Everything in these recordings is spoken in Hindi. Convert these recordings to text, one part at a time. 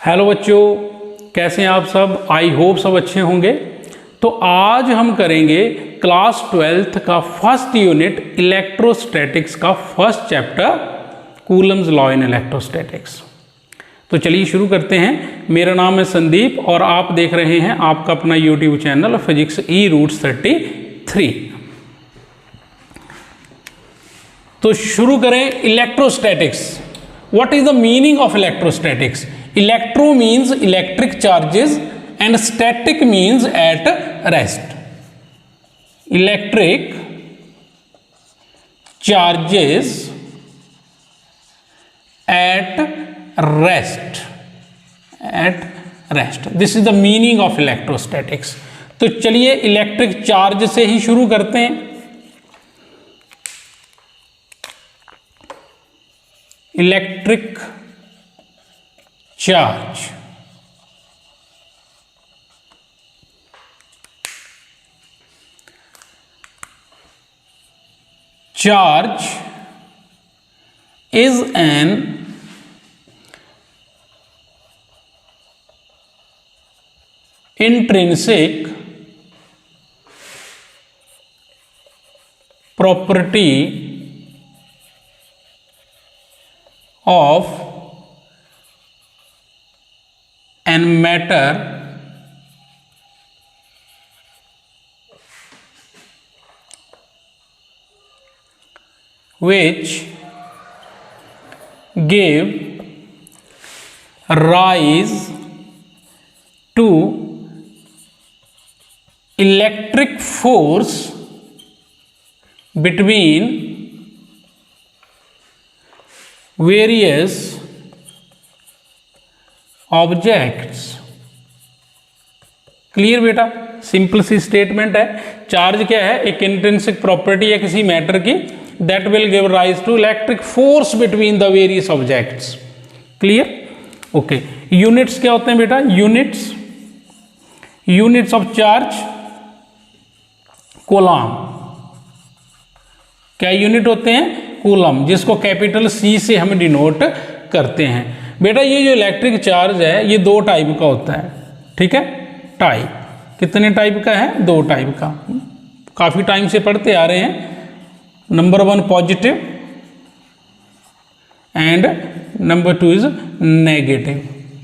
हेलो बच्चों, कैसे हैं आप सब। आई होप सब अच्छे होंगे। तो आज हम करेंगे क्लास 12th का फर्स्ट यूनिट इलेक्ट्रोस्टैटिक्स का first chapter Coulomb's law in electrostatics. तो चलिए शुरू करते हैं। मेरा नाम है संदीप और आप देख रहे हैं आपका अपना यूट्यूब चैनल फिजिक्स ई रूट्स 33। तो शुरू करें electrostatics. What is the meaning of electrostatics? Electro means electric charges and static means at rest. Electric charges at rest. At rest. This is the meaning of electrostatics. तो चलिए इलेक्ट्रिक चार्ज से ही शुरू करते हैं। Electric charge, charge is an intrinsic property of and matter which give rise to electric force between various objects. Clear बेटा? सिंपल सी स्टेटमेंट है। चार्ज क्या है? एक इंट्रिंसिक प्रॉपर्टी है किसी मैटर की, that will give rise to electric force between the various objects. Clear? Okay. Units क्या होते हैं बेटा? Units of charge coulomb. क्या यूनिट होते हैं? कूलम, जिसको कैपिटल सी से हम डिनोट करते हैं। बेटा ये जो इलेक्ट्रिक चार्ज है ये दो टाइप का होता है। ठीक है? टाइप कितने टाइप का है? दो टाइप का। काफी टाइम से पढ़ते आ रहे हैं। Number 1 positive and number 2 is negative.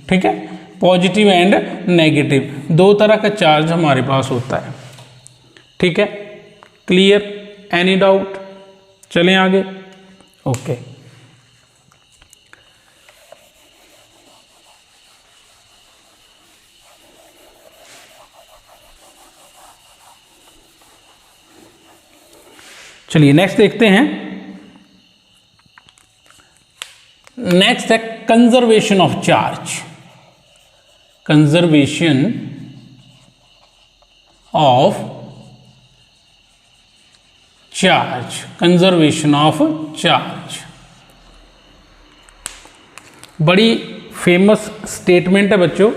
ठीक है? पॉजिटिव एंड नेगेटिव दो तरह का चार्ज हमारे पास होता है। ठीक है? क्लियर? Any doubt? चलें आगे। ओके। चलिए नेक्स्ट देखते हैं। नेक्स्ट है conservation of charge. Conservation of charge. Conservation of charge बड़ी फेमस स्टेटमेंट है बच्चों,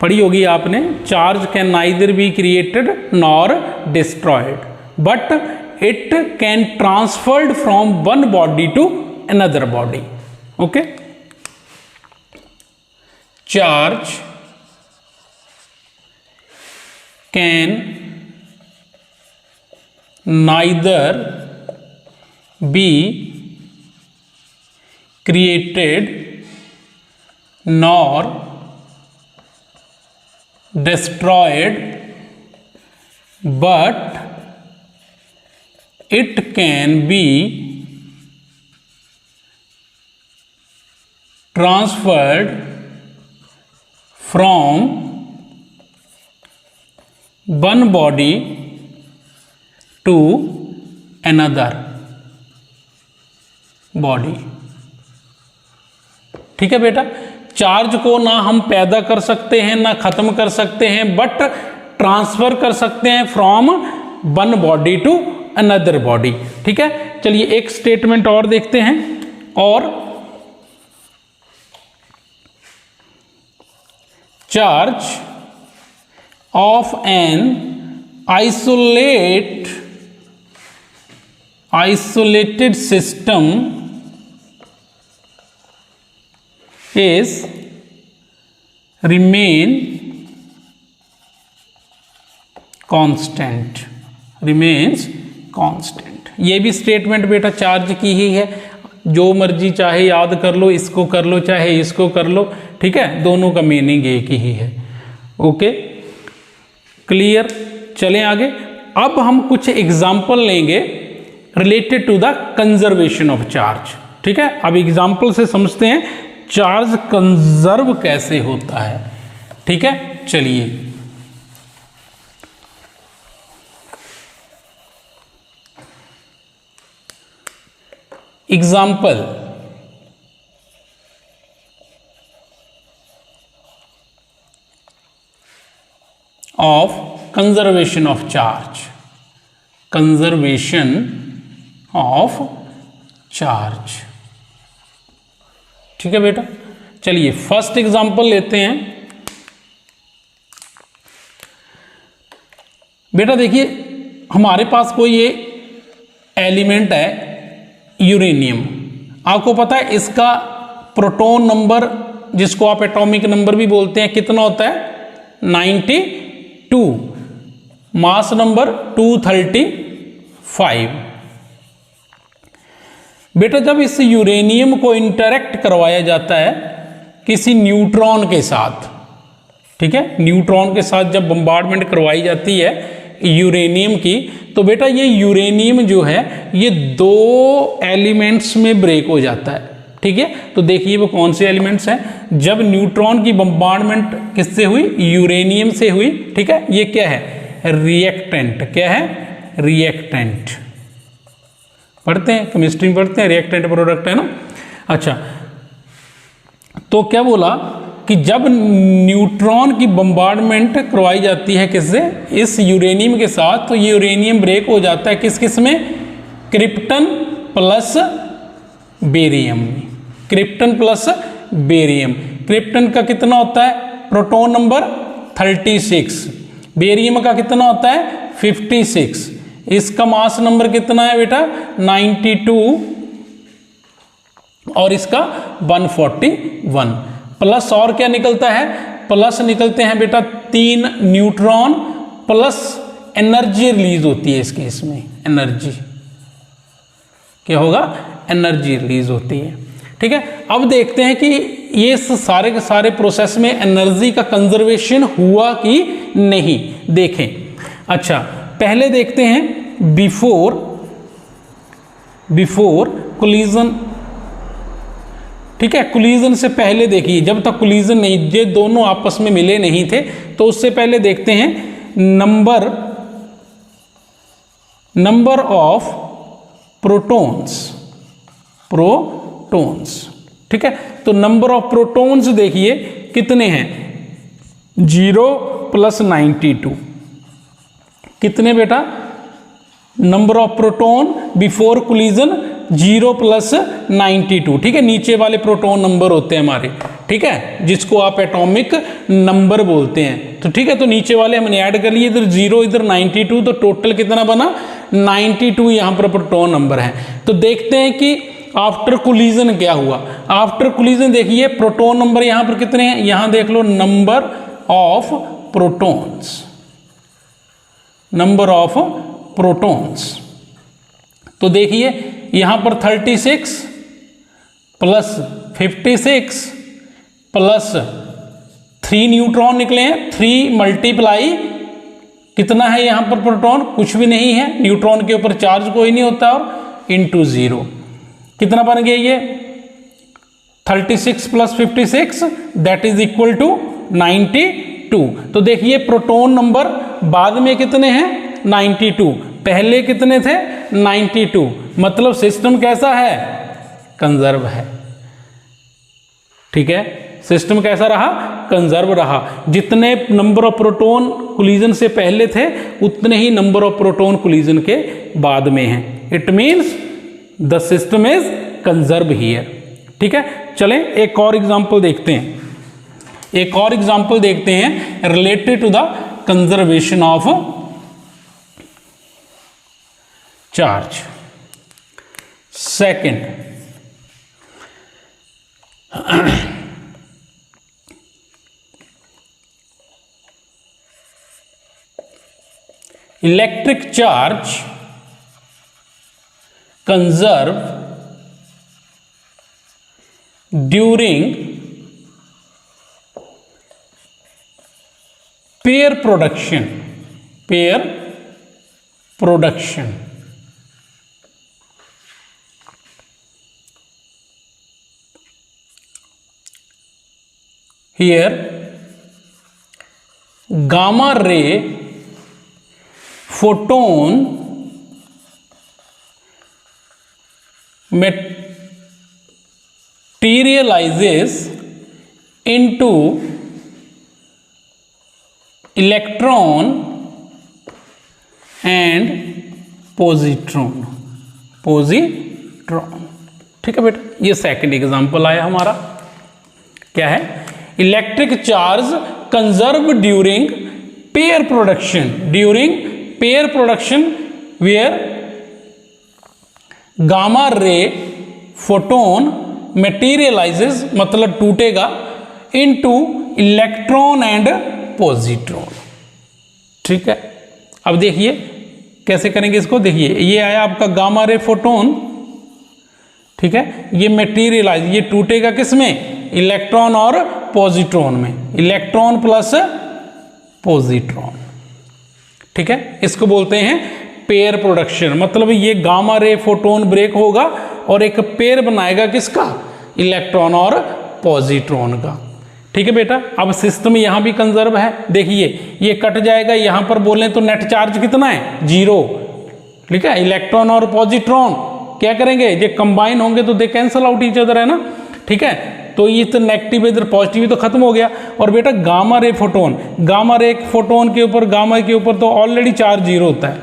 पढ़ी होगी आपने। Charge can neither be created nor destroyed but it can transferred from one body to another body. Okay? Charge can neither be created nor destroyed, but it can be transferred from one body to another body. ठीक है बेटा? चार्ज को ना हम पैदा कर सकते हैं ना खत्म कर सकते हैं, बट ट्रांसफर कर सकते हैं from one body to another body. ठीक है? चलिए एक स्टेटमेंट और देखते हैं। और charge of an isolated system is remain constant, remains constant. ये भी स्टेटमेंट बेटा चार्ज की ही है, जो मर्जी चाहे याद कर लो, इसको कर लो चाहे इसको कर लो, ठीक है, दोनों का मीनिंग एक ही है। Okay, clear. चलें आगे। अब हम कुछ एग्जाम्पल लेंगे related to the conservation of charge, ठीक है। अब एग्जाम्पल से समझते हैं चार्ज कंजर्व कैसे होता है, ठीक है। चलिए, example, of conservation of charge, conservation of charge, ठीक है बेटा। चलिए फर्स्ट एग्जाम्पल लेते हैं। बेटा देखिए, हमारे पास कोई ये एलिमेंट है यूरेनियम, आपको पता है इसका प्रोटॉन नंबर, जिसको आप एटॉमिक नंबर भी बोलते हैं, कितना होता है 92, मास नंबर 235। बेटा जब इस यूरेनियम को इंटरैक्ट करवाया जाता है किसी न्यूट्रॉन के साथ, ठीक है, न्यूट्रॉन के साथ जब बम्बार्डमेंट करवाई जाती है यूरेनियम की, तो बेटा ये यूरेनियम जो है ये दो एलिमेंट्स में ब्रेक हो जाता है, ठीक है। तो देखिए वो कौन से एलिमेंट्स हैं। जब न्यूट्रॉन की बम्बार्डमेंट किससे हुई, यूरेनियम से हुई, ठीक है। ये क्या है, रिएक्टेंट, क्या है, रिएक्टेंट। पढ़ते हैं, केमिस्ट्री में पढ़ते हैं, रिएक्टेंट प्रोडक्ट है ना। अच्छा, तो क्या बोला कि जब न्यूट्रॉन की बम्बार्डमेंट करवाई जाती है किससे, इस यूरेनियम के साथ, तो ये यूरेनियम ब्रेक हो जाता है किस किस में, क्रिप्टन प्लस बेरियम में, क्रिप्टन प्लस बेरियम। क्रिप्टन का कितना होता है, प्रोटॉन नंबर 36, बेरियम का कितना होता है 56, इसका मास नंबर कितना है बेटा 92 और इसका 141, प्लस और क्या निकलता है, प्लस निकलते हैं बेटा 3 न्यूट्रॉन, प्लस एनर्जी रिलीज होती है इसके, इसमें एनर्जी क्या होगा, एनर्जी रिलीज होती है, ठीक है। अब देखते हैं कि ये सारे के सारे प्रोसेस में एनर्जी का कंजर्वेशन हुआ कि नहीं, देखें। अच्छा, पहले देखते हैं बिफोर कोलिजन, ठीक है। कोलिजन से पहले देखिए, जब तक कोलिजन नहीं, ये दोनों आपस में मिले नहीं थे, तो उससे पहले देखते हैं नंबर ऑफ प्रोटॉन्स, ठीक है। तो नंबर ऑफ प्रोटॉन्स देखिए कितने हैं, 0 + 92, कितने बेटा, number of proton before collision 0 + 92, ठीक है। नीचे वाले प्रोटॉन नंबर होते हैं हमारे, ठीक है, जिसको आप एटॉमिक नंबर बोलते हैं, तो ठीक है। तो नीचे वाले हमने ऐड कर लिए, इधर 0 इधर 92, तो टोटल कितना बना 92 यहां पर प्रोटॉन नंबर है। तो देखते हैं कि आफ्टर कोलिजन क्या हुआ। आफ्टर कोलिजन देखिए प्रोटॉन नंबर यहां पर कितने हैं, यहां देख लो number of protons, number of protons, तो देखिए यहां पर 36 + 56 + 3 न्यूट्रॉन निकले हैं, 3 × कितना है यहां पर प्रोटॉन, कुछ भी नहीं है, न्यूट्रॉन के ऊपर चार्ज कोई नहीं होता, और × 0 कितना बन गया ये 36 + 56 दैट इज इक्वल टू 92। तो देखिए प्रोटॉन नंबर बाद में कितने हैं 92, पहले कितने थे 92, मतलब सिस्टम कैसा है, कंजर्व है, ठीक है। सिस्टम कैसा रहा, कंजर्व रहा। जितने नंबर ऑफ प्रोटॉन कोलिजन से पहले थे उतने ही नंबर ऑफ प्रोटॉन कोलिजन के बाद में हैं। It means the system is conserve here, ठीक है। चलें एक और एग्जांपल देखते हैं, एक और एग्जांपल देखते हैं related to the conservation of charge. Second, electric charge conserve during pair production here gamma ray photon materializes into electron and positron. ठीक है बेटा, ये सेकंड एग्जांपल आया हमारा। क्या है? Electric charge conserve during pair production where gamma ray photon materializes, मतलब टूटेगा, इनटू इलेक्ट्रॉन एंड पॉजिट्रॉन। ठीक है, अब देखिए कैसे करेंगे इसको। देखिए ये आया आपका गामा रे फोटोन, ठीक है, ये मटेरियलाइज, ये टूटेगा किसमें? इलेक्ट्रॉन और पॉजिट्रॉन में, इलेक्ट्रॉन प्लस पॉजिट्रॉन। ठीक है, इसको बोलते हैं पेयर प्रोडक्शन। मतलब ये गामा रे फोटोन ब्रेक होगा और एक पेयर बनाएगा किसका? इलेक्ट्रॉन और पॉजिट्रॉन का। ठीक है बेटा, अब सिस्टम यहां भी कंजर्व है। देखिए ये कट जाएगा, यहां पर बोलें तो नेट चार्ज कितना है? 0। ठीक है, इलेक्ट्रॉन और पॉजिट्रॉन क्या करेंगे? ये कंबाइन होंगे तो दे कैंसल आउट ईच अदर, है ना। ठीक है, तो ये तो नेगेटिव इधर पॉजिटिव तो खत्म हो गया। और बेटा गामा रे फोटोन के ऊपर, गामा के ऊपर तो ऑलरेडी चार्ज 0 होता है।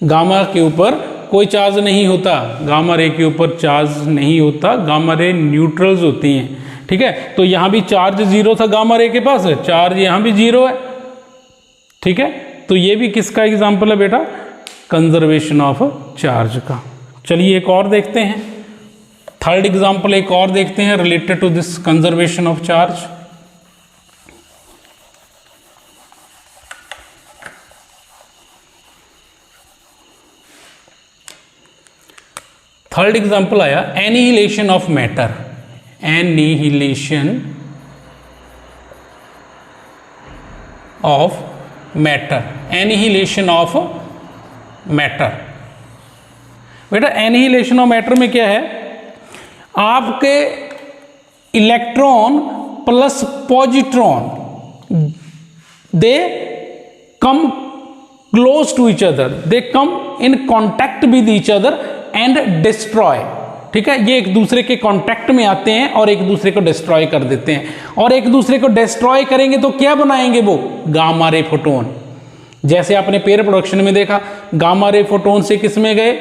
गामा के ऊपर कोई चार्ज नहीं होता, गामा रे के ऊपर चार्ज नहीं होता, गामा रे न्यूट्रल्स होती हैं। ठीक है, तो यहां भी चार्ज 0 था गामा रे के पास, चार्ज यहां भी 0 है। ठीक है, तो ये भी किसका एग्जाम्पल है बेटा? कंजर्वेशन ऑफ चार्ज का। चलिए एक और देखते हैं, थर्ड एग्जाम्पल एक और देखते हैं related to this conservation of charge. Third example आया annihilation of matter. Annihilation of matter, annihilation of matter. बेटा एनिहिलेशन ऑफ मैटर में क्या है? आपके electron plus positron they come close to each other, they come in contact with each other and destroy. ठीक है, ये एक दूसरे के कांटेक्ट में आते हैं और एक दूसरे को डिस्ट्रॉय कर देते हैं। और एक दूसरे को डिस्ट्रॉय करेंगे तो क्या बनाएंगे? वो गामा रे फोटोन। जैसे आपने पेयर प्रोडक्शन में देखा, गामा रे फोटोन से किस में गए?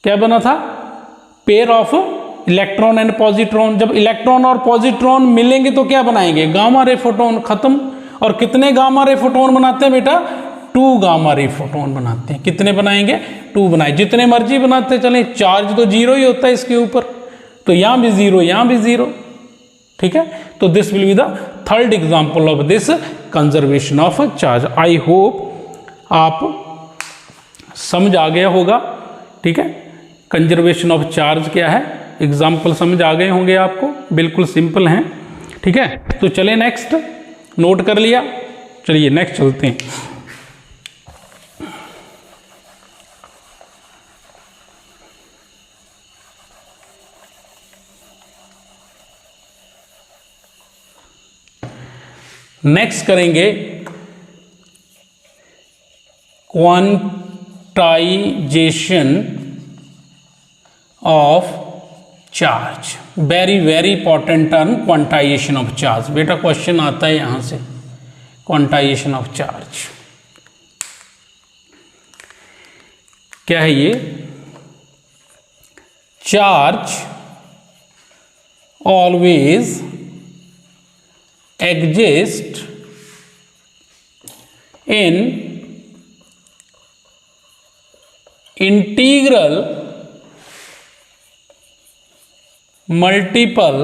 क्या बना था? Pair of electron and positron. जब इलेक्ट्रॉन और पॉजिट्रॉन मिलेंगे तो क्या बनाएंगे? Gamma ray photon. खत्म। और कितने गामा रे फोटोन बनाते हैं बेटा? 2 गामा रे फोटोन बनाते हैं। कितने बनाएंगे? 2 बनाए। जितने मर्जी बनाते चले, चार्ज तो 0 ही होता है इसके ऊपर, तो यहां भी 0, यहां भी 0। ठीक है, तो this will be the third example of this conservation of charge. I hope आप समझ आ गया होगा। ठीक है, कंजर्वेशन ऑफ चार्ज क्या है, एग्जाम्पल समझ आ गए होंगे आपको, बिल्कुल सिंपल हैं। ठीक है, तो चले नेक्स्ट, नोट कर लिया, चलिए नेक्स्ट चलते हैं। नेक्स्ट करेंगे quantization of charge. Very very important term, quantization of charge. बेटा क्वेश्चन आता है यहां से, क्वांटाइजेशन ऑफ चार्ज क्या है? ये charge always exist in integral multiple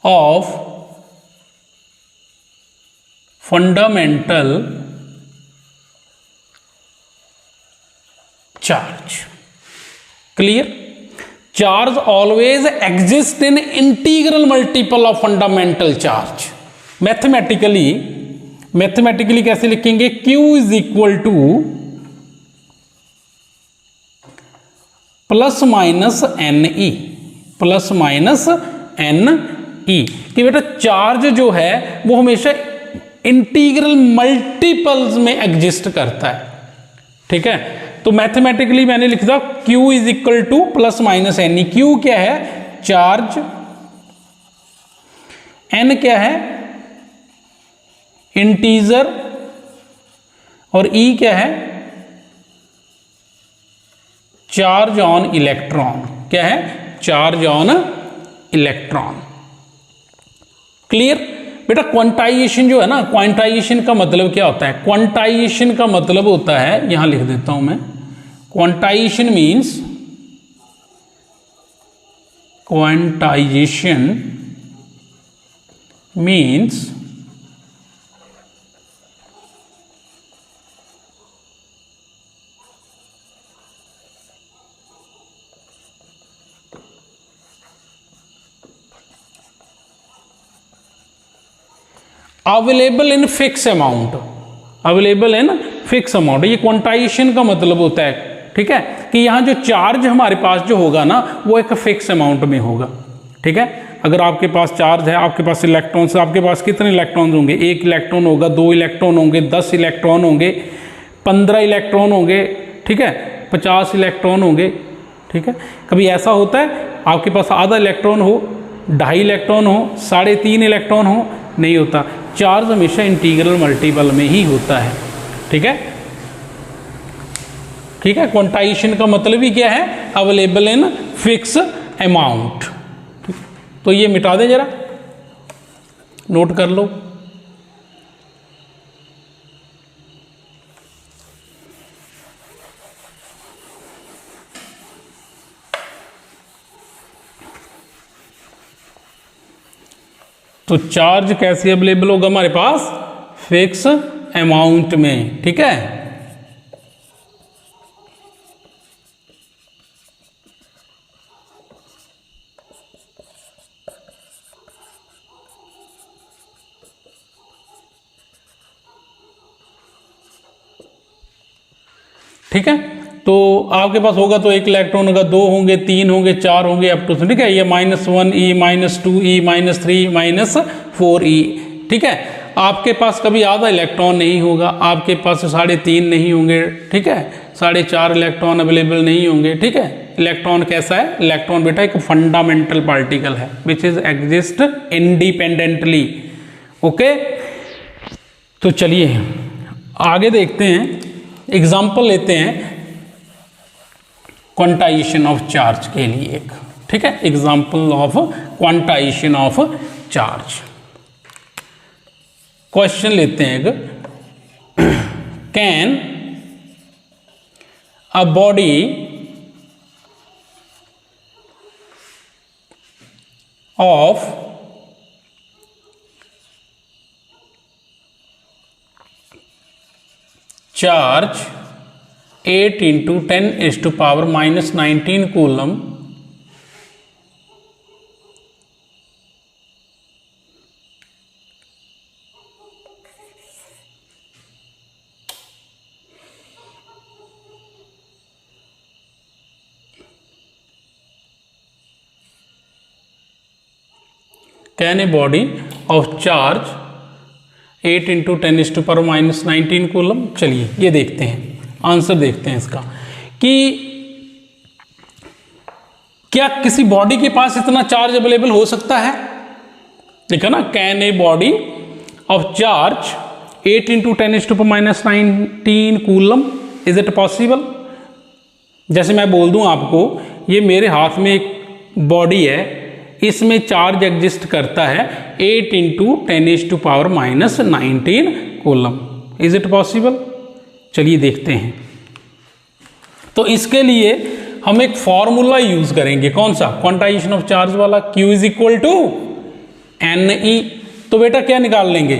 of fundamental charge. Clear? Charge always exist in integral multiple of fundamental charge. Mathematically कैसे लिखेंगे? Q is equal to plus minus N E, plus minus N E, कि बेटा चार्ज जो है वो हमेशा इंटीग्रल मल्टीपल्स में एग्जिस्ट करता है। ठीक है, तो मैथमेटिकली मैंने लिख दिया Q is equal to plus minus N E. Q क्या है? चार्ज। N क्या है? इंटीजर। और E क्या है? Charge on electron. क्या है? Charge on electron. क्लियर? बेटा क्वांटाइजेशन जो है ना, क्वांटाइजेशन का मतलब क्या होता है? क्वांटाइजेशन का मतलब होता है, यहां लिख देता हूं मैं, quantization means available in fix amount. Available in fix amount, ये क्वांटाइजेशन का मतलब होता है। ठीक है, कि यहां जो चार्ज हमारे पास जो होगा ना वो एक फिक्स अमाउंट में होगा। ठीक है, अगर आपके पास चार्ज है, आपके पास इलेक्ट्रॉन्स, आपके पास कितने इलेक्ट्रॉन्स होंगे? 1 इलेक्ट्रॉन होगा, 2 इलेक्ट्रॉन होंगे, 10 इलेक्ट्रॉन होंगे, 15 इलेक्ट्रॉन होंगे। ठीक है, 50 इलेक्ट्रॉन होंगे। ठीक है, कभी ऐसा होता है आपके पास आधा इलेक्ट्रॉन हो, 2.5 इलेक्ट्रॉन हो, 3.5 इलेक्ट्रॉन हो? नहीं होता। चार्ज हमेशा इंटीग्रल मल्टीपल में ही होता है। ठीक है, ठीक है, क्वांटाइजेशन का मतलब ही क्या है? Available in fix amount. तो ये मिटा दें, जरा नोट कर लो। तो चार्ज कैसे अवेलेबल होगा हमारे पास? फिक्स अमाउंट में। ठीक है, ठीक है, तो आपके पास होगा तो 1 इलेक्ट्रॉन होगा, 2 होंगे, 3 होंगे, 4 होंगे, अप टू। ठीक है, ये -1 E, -2 E, -3, -4 E। ठीक है, आपके पास कभी आधा इलेक्ट्रॉन नहीं होगा, आपके पास 3.5 नहीं होंगे। ठीक है, 4.5 इलेक्ट्रॉन अवेलेबल नहीं होंगे। ठीक है, इलेक्ट्रॉन कैसा है? इलेक्ट्रॉन बेटा एक फंडामेंटल पार्टिकल है which is exist independently. Okay, तो चलिए आगे देखते हैं, एग्जाम्पल लेते हैं क्वांटाइजेशन ऑफ चार्ज के लिए एक। ठीक है, example of quantization of charge. Question लेते हैं एक, can a body of charge 8 × 10⁻⁻19 coulomb can a body of charge 8 × 10⁻⁻19 coulomb. चलिए ये देखते हैं, आंसर देखते हैं इसका, कि क्या किसी बॉडी के पास इतना चार्ज अवेलेबल हो सकता है? देखा ना, can a body of charge 8 × 10⁻⁻19 coulomb, is it possible? जैसे मैं बोल दूं आपको, ये मेरे हाथ में एक बॉडी है, इसमें चार्ज एग्जिस्ट करता है 8 × 10⁻⁻19 कूलम। Is it possible? चलिए देखते हैं। तो इसके लिए हम एक फॉर्मूला यूज करेंगे, कौन सा? क्वांटाइजेशन ऑफ चार्ज वाला। Q is equal to NE। तो बेटा क्या निकाल लेंगे?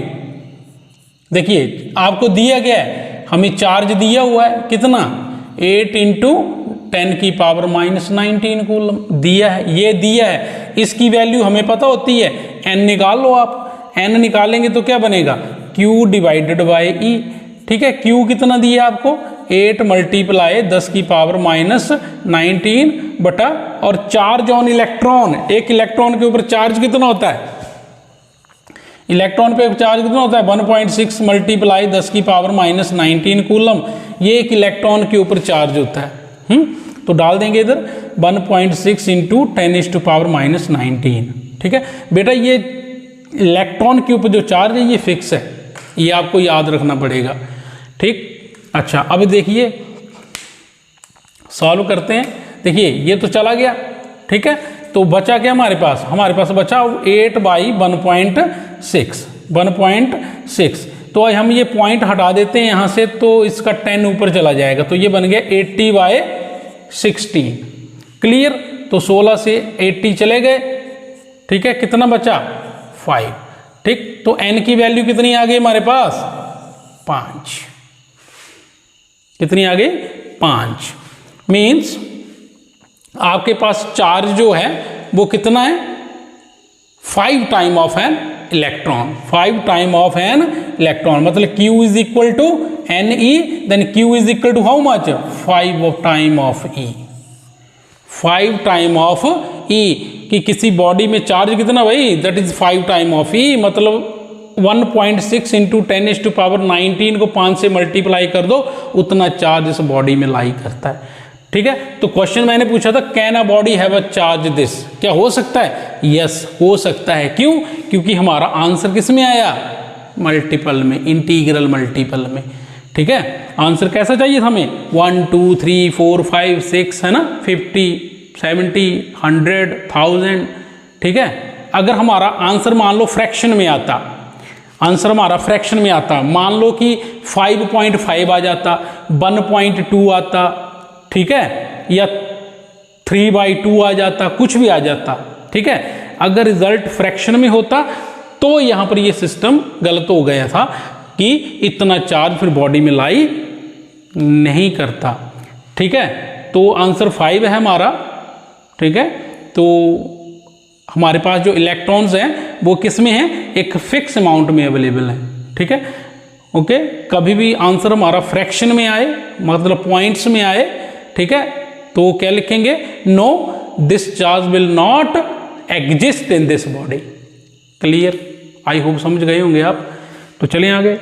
देखिए आपको दिया गया है, हमें चार्ज दिया हुआ है कितना? 8 इंटू 10⁻⁻19 कूलम दिया है, ये दिया है। इसकी वैल्यू हमें पता होती है, n निकाल लो आप, n निकालेंगे तो क्या बनेगा, Q डिवाइडेड बाई E। ठीक है, Q कितना दिया आपको, 8 मल्टीप्लाई 10⁻⁻19 बटा, और चार्ज ऑन इलेक्ट्रॉन, एक इलेक्ट्रॉन के ऊपर चार्ज कितना होता है, इलेक्ट्रॉन पे चार्ज कितना होता है, 1.6 मल्टीप्लाई 10⁻⁻19 कूलम, ये एक इलेक्ट्रॉन के ऊपर चार्ज होता है। तो डाल देंगे इधर 1.6 इंटू 10⁻⁻19। ठीक है बेटा, ये इलेक्ट्रॉन के ऊपर जो चार्ज है ये फिक्स है, ये आपको याद रखना पड़ेगा। ठीक, अच्छा अब देखिए सॉल्व करते हैं। देखिए ये तो चला गया, ठीक है, तो बचा क्या हमारे पास, बचा 8/1.6। तो हम ये पॉइंट हटा देते हैं यहाँ से, तो इसका 10 ऊपर चला जाएगा, तो ये बन गया 80/16। क्लियर, तो 16 से 80 चले गए। ठीक है, कितना बचा 5। ठीक, तो n की वैल्यू कितनी आ गई हमारे पास, 5। कितनी आ गई, 5। मीन्स आपके पास चार्ज जो है वो कितना है, 5 time of an electron, 5 time of an electron, मतलब Q is equal to NE, then Q is equal to how much, 5 time of E, 5 time of E। कि किसी बॉडी में चार्ज कितना भाई, that is 5 time of E, मतलब 1.6 इंटू 10⁻⁹ को 5 से मल्टीप्लाई कर दो, उतना चार्ज इस बॉडी में लाई करता है। ठीक है, तो क्वेश्चन मैंने पूछा था, can a body have a charge this, क्या हो सकता है, यस हो सकता है। क्यों, क्योंकि हमारा आंसर किस में आया, मल्टीपल में, इंटीग्रल मल्टीपल में। ठीक है, आंसर कैसा चाहिए हमें, 1 2 3 4 5 6 है ना, 50 70 100 1000। ठीक है, अगर हमारा आंसर मान लो फ्रैक्शन में आता, आंसर हमारा फ्रैक्शन में आता, मान लो कि 5.5 आ जाता, 1.2 आता, ठीक है, या 3/2 आ जाता, कुछ भी आ जाता। ठीक है, अगर रिजल्ट फ्रैक्शन में होता तो यहां पर ये सिस्टम गलत हो गया था कि इतना चार्ज फिर बॉडी में लाई नहीं करता। ठीक है, तो आंसर 5 है हमारा। ठीक है, तो हमारे पास जो इलेक्ट्रॉन्स हैं वो किस में हैं, एक फिक्स अमाउंट में अवेलेबल है। ठीक है, ओके, कभी भी आंसर हमारा फ्रैक्शन में आए, मतलब पॉइंट्स में आए, ठीक है, तो क्या लिखेंगे, no this charge will not exist in this body. Clear, I hope समझ गए होंगे आप। तो चलिए आगे।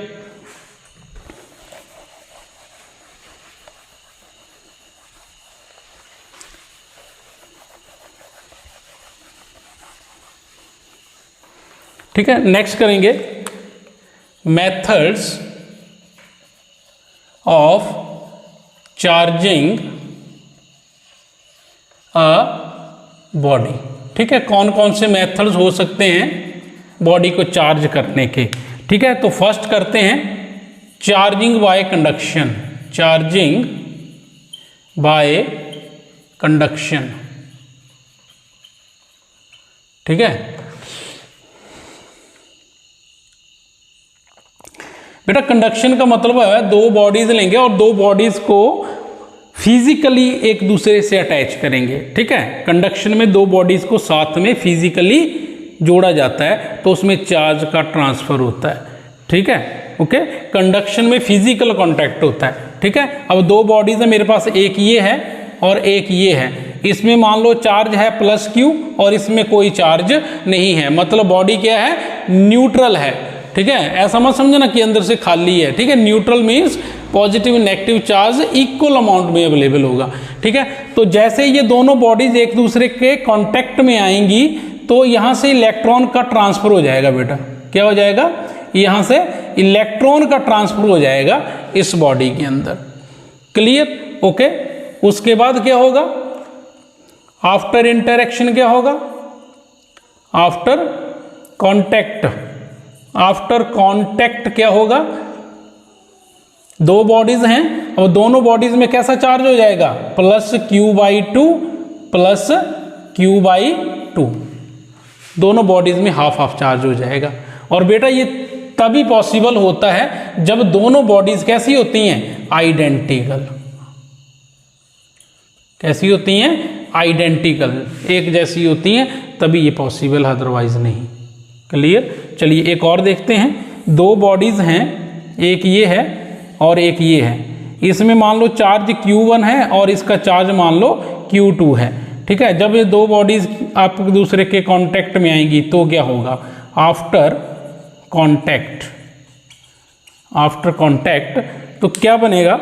ठीक है, नेक्स्ट करेंगे methods of charging a body. ठीक है, कौन कौन से मेथड्स हो सकते हैं बॉडी को चार्ज करने के। ठीक है, तो फर्स्ट करते हैं charging by conduction, charging by conduction. ठीक है बेटा, कंडक्शन का मतलब है दो बॉडीज लेंगे और दो बॉडीज को फिजिकली एक दूसरे से अटैच करेंगे। ठीक है, कंडक्शन में दो बॉडीज को साथ में फिजिकली जोड़ा जाता है तो उसमें चार्ज का ट्रांसफर होता है। ठीक है, ओके, कंडक्शन में फिजिकल कांटेक्ट होता है। ठीक है, अब दो बॉडीज है मेरे पास, एक ये है और एक ये है, इसमें मान लो चार्ज है +Q और इसमें कोई चार्ज नहीं है, मतलब बॉडी क्या है, न्यूट्रल है। ठीक है, ऐसा मत समझना कि अंदर से खाली है। ठीक है, neutral means positive negative charge equal amount में अवेलेबल होगा। ठीक है, तो जैसे ये दोनों बॉडीज एक दूसरे के कांटेक्ट में आएंगी तो यहां से इलेक्ट्रॉन का ट्रांसफर हो जाएगा। बेटा क्या हो जाएगा, यहां से इलेक्ट्रॉन का ट्रांसफर हो जाएगा इस बॉडी के अंदर। Clear, okay. उसके बाद क्या होगा, आफ्टर इंटरेक्शन क्या होगा, आफ्टर कांटेक्ट, आफ्टर कांटेक्ट क्या होगा, दो बॉडीज हैं और दोनों बॉडीज में कैसा चार्ज हो जाएगा, +Q/2 +Q/2, दोनों बॉडीज में हाफ हाफ चार्ज हो जाएगा। और बेटा ये तभी पॉसिबल होता है जब दोनों बॉडीज कैसी होती हैं, आइडेंटिकल। कैसी होती हैं? आइडेंटिकल, एक जैसी होती हैं, तभी ये पॉसिबल, अदरवाइज नहीं। क्लियर? चलिए एक और देखते हैं। दो बॉडीज हैं, एक ये है और एक ये है। इसमें मान लो चार्ज Q1 है और इसका चार्ज मान लो Q2 है। ठीक है, जब ये दो बॉडीज आप दूसरे के कांटेक्ट में आएंगी तो क्या होगा? आफ्टर कांटेक्ट तो क्या बनेगा?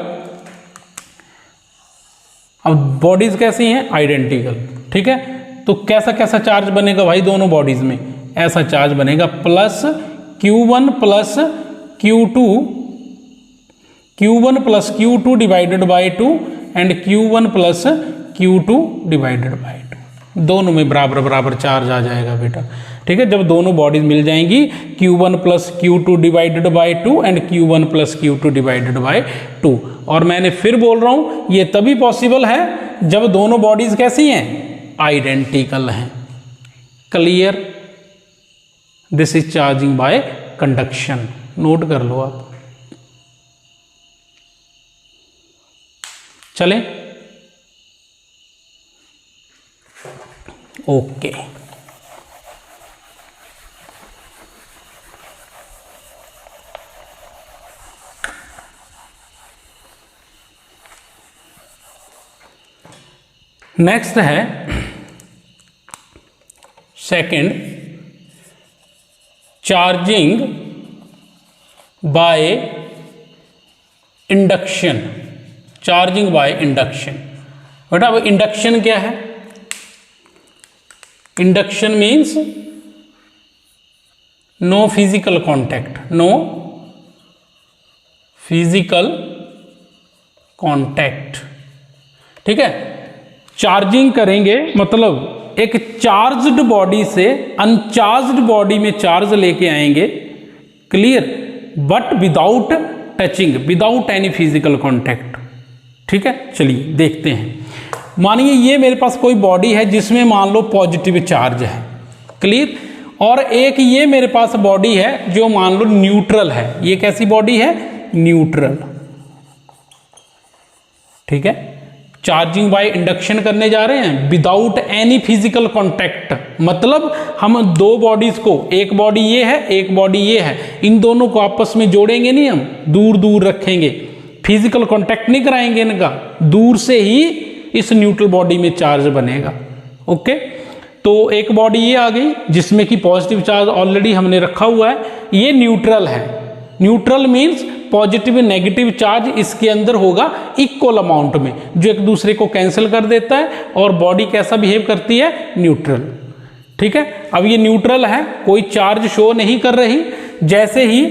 अब बॉडीज कैसी हैं? आइडेंटिकल। ठीक है, तो कैसा कैसा चार्ज बनेगा भाई दोनों बॉडीज में? ऐसा चार्ज बनेगा plus Q1 plus Q2 divided by 2 and Q1 plus Q2 divided by 2। दोनों में बराबर बराबर चार्ज आ जाएगा बेटा। ठीक है, जब दोनों बॉडीज मिल जाएंगी Q1 plus Q2 divided by 2 and Q1 plus Q2 divided by 2। और मैंने फिर बोल रहा हूं ये तभी पॉसिबल है जब दोनों बॉडीज कैसी हैं? आइडेंटिकल हैं। Clear? This is charging by conduction. Note कर लो आप। चलें? ओके। नेक्स्ट है second, charging by induction. Charging by induction. बेटा अब इंडक्शन क्या है? Induction means no physical contact, no physical contact. ठीक है, चार्जिंग करेंगे मतलब एक चार्ज्ड बॉडी से अनचार्ज्ड बॉडी में चार्ज लेके आएंगे। Clear? But without touching, without any physical contact. ठीक है, चलिए देखते हैं। मानिए ये मेरे पास कोई बॉडी है जिसमें मान लो पॉजिटिव चार्ज है। क्लियर? और एक ये मेरे पास बॉडी है जो मान लो न्यूट्रल है। ये कैसी बॉडी है? न्यूट्रल। ठीक है, चार्जिंग बाय इंडक्शन करने जा रहे हैं विदाउट एनी फिजिकल कॉन्टैक्ट। मतलब हम दो बॉडीज को, एक बॉडी ये है एक बॉडी ये है, इन दोनों को आपस में जोड़ेंगे नहीं, हम दूर दूर रखेंगे, फिजिकल कॉन्टैक्ट नहीं कराएंगे इनका, दूर से ही इस न्यूट्रल बॉडी में चार्ज बनेगा। ओके, तो एक बॉडी ये आ गई जिसमें कि पॉजिटिव चार्ज ऑलरेडी हमने रखा हुआ है, ये न्यूट्रल है। Neutral means positive negative charge इसके अंदर होगा इक्वल अमाउंट में, जो एक दूसरे को कैंसिल कर देता है, और बॉडी कैसा बिहेव करती है? न्यूट्रल। ठीक है, अब ये न्यूट्रल है, कोई चार्ज शो नहीं कर रही। जैसे ही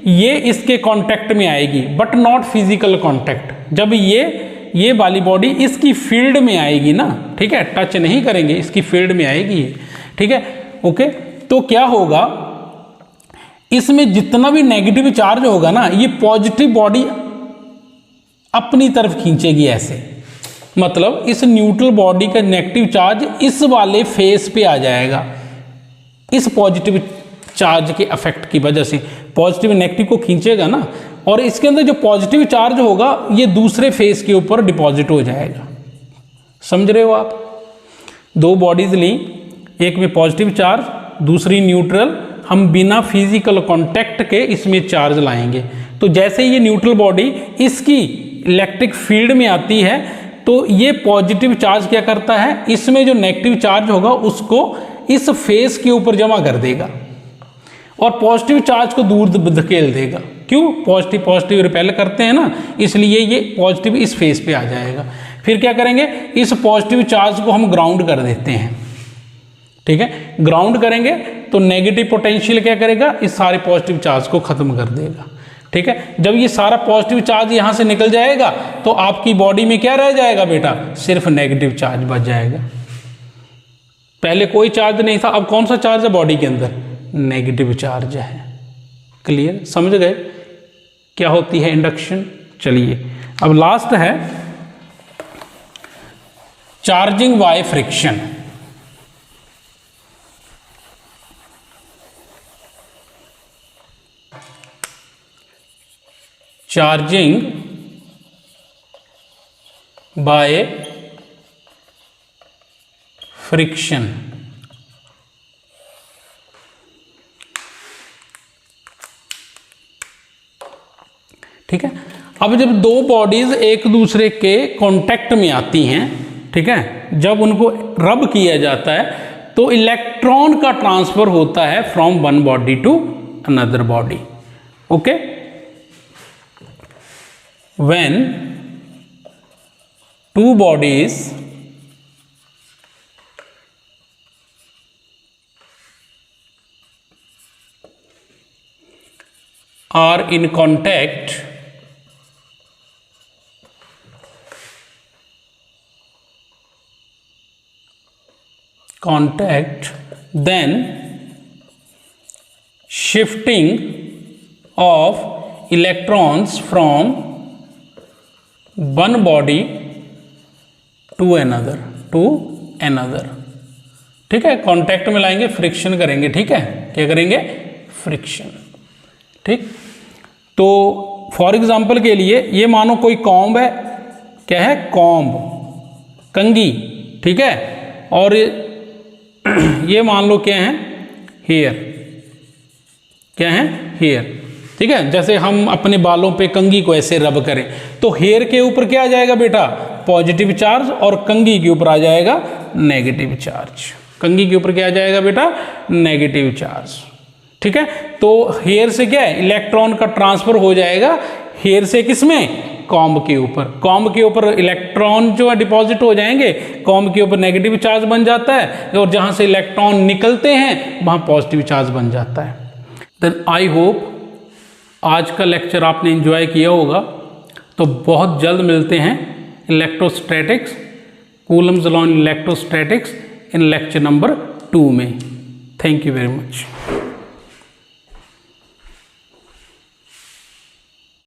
ये इसके कांटेक्ट में आएगी, बट नॉट फिजिकल कांटेक्ट, जब ये वाली बॉडी इसकी फील्ड में आएगी ना, ठीक है, टच नहीं करेंगे, इसकी फील्ड में आएगी। ठीक है, ओके, तो क्या होगा? इसमें जितना भी नेगेटिव चार्ज होगा ना, ये पॉजिटिव बॉडी अपनी तरफ खींचेगी ऐसे। मतलब इस न्यूट्रल बॉडी का नेगेटिव चार्ज इस वाले फेस पे आ जाएगा, इस पॉजिटिव चार्ज के इफेक्ट की वजह से पॉजिटिव नेगेटिव को खींचेगा ना, और इसके अंदर जो पॉजिटिव चार्ज होगा ये दूसरे फेस के ऊपर डिपॉजिट हो जाएगा। समझ रहे हो आप? दो बॉडीज ली, एक में पॉजिटिव चार्ज, दूसरी न्यूट्रल, हम बिना फिजिकल कांटेक्ट के इसमें चार्ज लाएंगे। तो जैसे ये न्यूट्रल बॉडी इसकी इलेक्ट्रिक फील्ड में आती है, तो ये पॉजिटिव चार्ज क्या करता है? इसमें जो नेगेटिव चार्ज होगा उसको इस फेस के ऊपर जमा कर देगा और पॉजिटिव चार्ज को दूर धकेल देगा। क्यों? पॉजिटिव पॉजिटिव रिपेल करते हैं ना, इसलिए ये पॉजिटिव इस फेस पे आ जाएगा। फिर क्या करेंगे? इस पॉजिटिव चार्ज को हम ग्राउंड कर देते हैं। ठीक है, ग्राउंड करेंगे तो नेगेटिव पोटेंशियल क्या करेगा? इस सारे पॉजिटिव चार्ज को खत्म कर देगा। ठीक है, जब ये सारा पॉजिटिव चार्ज यहां से निकल जाएगा तो आपकी बॉडी में क्या रह जाएगा बेटा? सिर्फ नेगेटिव चार्ज बच जाएगा। पहले कोई चार्ज नहीं था, अब कौन सा चार्ज है बॉडी के अंदर? नेगेटिव चार्ज है। क्लियर? समझ गए क्या होती है इंडक्शन? चलिए अब लास्ट है charging by friction. Charging by friction. ठीक है, अब जब दो बॉडीज एक दूसरे के कांटेक्ट में आती हैं, ठीक है, जब उनको रब किया जाता है तो इलेक्ट्रॉन का ट्रांसफर होता है from one body to another body. Okay, when two bodies are in contact, then shifting of electrons from one body to another ठीक है, कांटेक्ट में लाएंगे, फ्रिक्शन करेंगे। ठीक है, क्या करेंगे? फ्रिक्शन। ठीक, तो फॉर एग्जांपल के लिए ये मानो कोई कॉम्ब है, क्या है? कॉम्ब, कंघी। ठीक है, और ये मान लो क्या है? हेयर। क्या है? हेयर। ठीक है, जैसे हम अपने बालों पे कंघी को ऐसे रब करें तो हेयर के ऊपर क्या आ जाएगा बेटा? पॉजिटिव चार्ज, और कंघी के ऊपर आ जाएगा नेगेटिव चार्ज। कंघी के ऊपर क्या आ जाएगा बेटा? Negative charge. ठीक है, तो हेयर से क्या है? इलेक्ट्रॉन का ट्रांसफर हो जाएगा हेयर से किसमें? कॉम्ब के ऊपर। कॉम्ब के ऊपर इलेक्ट्रॉन जो है डिपॉजिट हो जाएंगे, कॉम्ब के ऊपर नेगेटिव चार्ज बन जाता है, और जहां से इलेक्ट्रॉन निकलते हैं वहां पॉजिटिव चार्ज बन जाता है। देन आई होप आज का लेक्चर आपने एंजॉय किया होगा। तो बहुत जल्द मिलते हैं electrostatics, Coulomb's law in electrostatics in lecture number 2 में। Thank you very much.